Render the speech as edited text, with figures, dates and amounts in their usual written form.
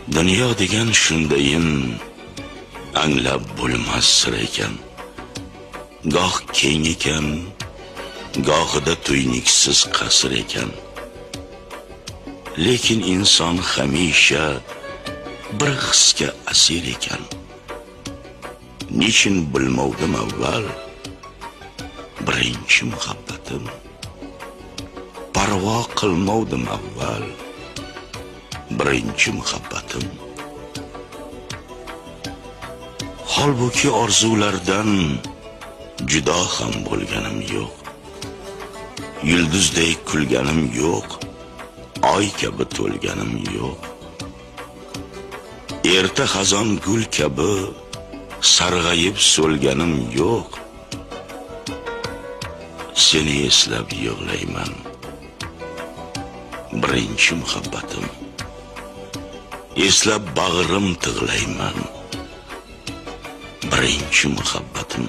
Dunyo degan shundayin anglab bo'lmas sir ekan. Goh keng ekan, gohida tuyniksiz qasr ekan. Lekin inson hamisha bir hisga asir ekan. Niçin bilmovdim avval birinchi muhabbatim. Parvo qilmovdim avval birinchi muhabbatim. Holbuki orzulardan judo ham bo'lganim yo'q. Yulduzdek kulganim yo'q, oy kabi to'lganim yo'q. Erta xazon gul kabi sarg'ayib so'lganim yo'q. Seni eslab yig'layman birinchi muhabbatim. Eslab bag'rim tig'layman birinchi muhabbatim.